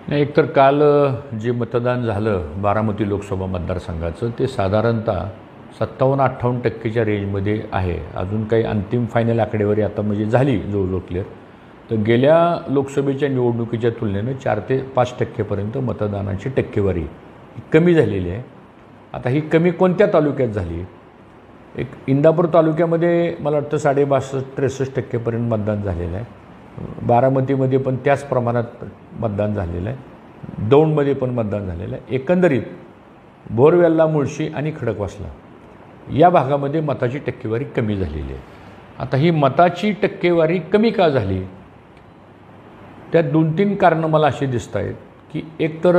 नाही, एकतर काल जे मतदान झालं बारामती लोकसभा मतदारसंघाचं ते साधारणतः 57-58% रेंजमध्ये आहे. अजून काही अंतिम फायनल आकडेवारी आता म्हणजे झाली जवळजवळ क्लिअर. तर गेल्या लोकसभेच्या निवडणुकीच्या तुलनेनं 4 ते 5% मतदानाची टक्केवारी ही कमी झालेली आहे. आता ही कमी कोणत्या तालुक्यात झाली? एक इंदापूर तालुक्यामध्ये मला वाटतं 62-63% मतदान झालेलं आहे. बारामतीमध्ये पण त्याच प्रमाणात मतदान झालेलं आहे. दौंडमध्ये पण मतदान झालेलं आहे. एकंदरीत बोरवेल्ला, मुळशी आणि खडकवासला या भागामध्ये मताची टक्केवारी कमी झालेली आहे. आता ही मताची टक्केवारी कमी का झाली? त्यात 2-3 कारणं मला अशी दिसत आहेत की एकतर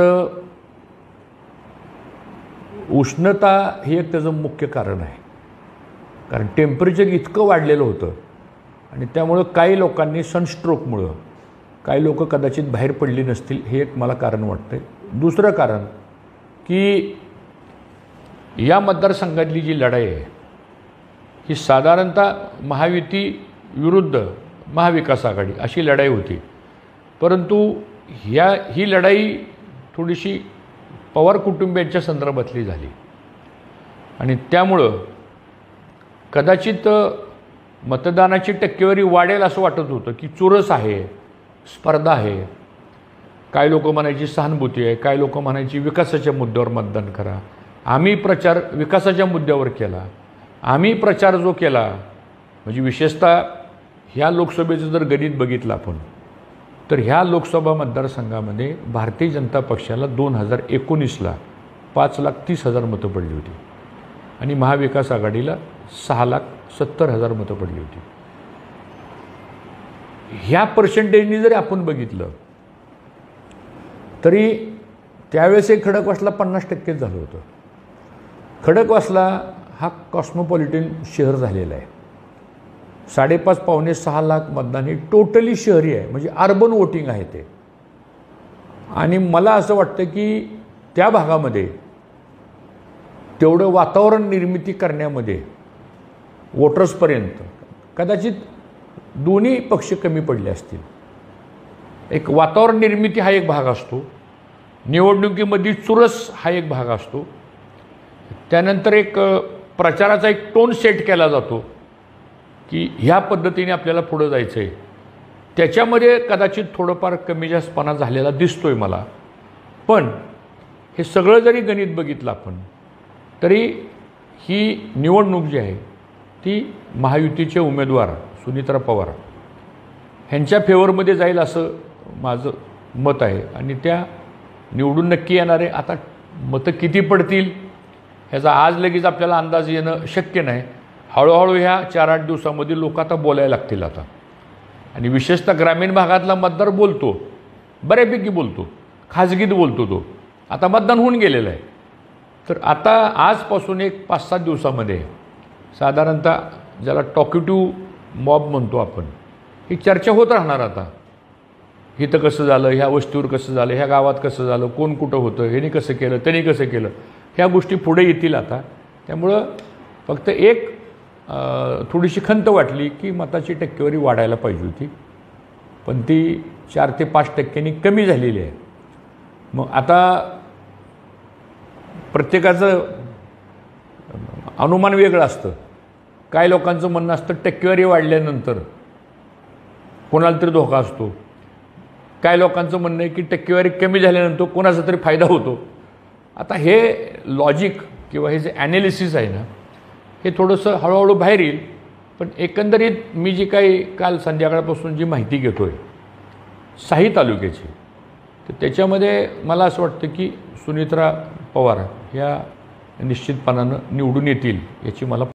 उष्णता हे एक त्याचं मुख्य कारण आहे. कारण टेम्परेचर इतकं वाढलेलं होतं आणि त्यामुळं काही लोकांनी सनस्ट्रोकमुळं काही लोक कदाचित बाहेर पडली नसतील, हे एक मला कारण वाटतं. दुसरं कारण की या मतदारसंघातली जी लढाई आहे ही साधारणतः महायुती विरुद्ध महाविकास आघाडी अशी लढाई होती. परंतु ही लढाई थोडीशी पवार कुटुंबियांच्या संदर्भातली झाली आणि त्यामुळं कदाचित मतदानाची टक्केवारी वाढेल असं वाटत होतं की चुरस आहे, स्पर्धा आहे. काही लोक म्हणायची सहानुभूती आहे, काही लोक म्हणायची विकासाच्या मुद्द्यावर मतदान करा. आम्ही प्रचार विकासाच्या मुद्द्यावर केला. आम्ही प्रचार जो केला म्हणजे विशेषतः ह्या लोकसभेचं जर गणित बघितलं आपण तर ह्या लोकसभा मतदारसंघामध्ये भारतीय जनता पक्षाला 2019ला 5,30,000 मतं पडली होती आणि महाविकास आघाडीला 6,70,000 मतं पडली होती. ह्या पर्सेंटेजनी जरी आपण बघितलं तरी त्यावेळेस एक खडकवासला 50% झालं होतं. खडकवासला हा कॉस्मोपॉलिटन शहर झालेला आहे. 5.5-6 लाख मतदान हे टोटली शहरी आहे, म्हणजे अर्बन वोटिंग आहे ते. आणि मला असं वाटतं की त्या भागामध्ये तेवढं वातावरण निर्मिती करण्यामध्ये वोटर्सपर्यंत कदाचित दोन्ही पक्ष कमी पडले असतील. एक वातावरण निर्मिती हा एक भाग असतो, निवडणुकीमध्ये चुरस हा एक भाग असतो, त्यानंतर एक प्रचाराचा एक टोन सेट केला जातो की ह्या पद्धतीने आपल्याला पुढं जायचं आहे. त्याच्यामध्ये कदाचित थोडंफार कमी जास्तपणा झालेला दिसतोय मला. पण हे सगळं जरी गणित बघितलं आपण तरी ही निवडणूक जी आहे ती महायुतीचे उमेदवार सुनीत्रा पवार ह्यांच्या फेवरमध्ये जाईल असं माझं मत आहे. आणि त्या निवडून नक्की येणार आहे. आता मतं किती पडतील ह्याचा आज लगेच आपल्याला अंदाज येणं शक्य नाही. हळूहळू ह्या 4-8 दिवसामध्ये लोक आता बोलायला लागतील आता. आणि विशेषतः ग्रामीण भागातला मतदार बोलतो, बऱ्यापैकी बोलतो, खाजगीत बोलतो. तो आता मतदान होऊन गेलेलं आहे. तर आता आजपासून एक 5-7 दिवसामध्ये साधारणतः ज्याला टॉकेटिव्ह मॉब म्हणतो आपण, ही चर्चा होत राहणार. आता इथं कसं झालं, ह्या वस्तीवर कसं झालं, ह्या गावात कसं झालं, कोण कुठं होतं, ह्याने कसं केलं, त्याने कसं केलं, ह्या गोष्टी पुढे येतील आता. त्यामुळं फक्त एक थोडीशी खंत वाटली की मताची टक्केवारी वाढायला पाहिजे होती, पण ती 4 ते 5% कमी झालेली आहे. मग आता प्रत्येकाचं अनुमान वेगळं असतं. काही लोकांचं म्हणणं असतं टक्केवारी वाढल्यानंतर कोणाला तरी धोका असतो. काही लोकांचं म्हणणं आहे की टक्केवारी कमी झाल्यानंतर कोणाचा तरी फायदा होतो. आता हे लॉजिक किंवा हे जे ॲनालिसिस आहे ना, हे थोडंसं हळूहळू बाहेर येईल. पण एकंदरीत मी जी काही काल संध्याकाळपासून जी माहिती घेतो आहे 6 तालुक्याची, तर त्याच्यामध्ये मला असं वाटतं की सुनीत्रा पवार ह्या निश्चितपणानं निवडून येतील याची मला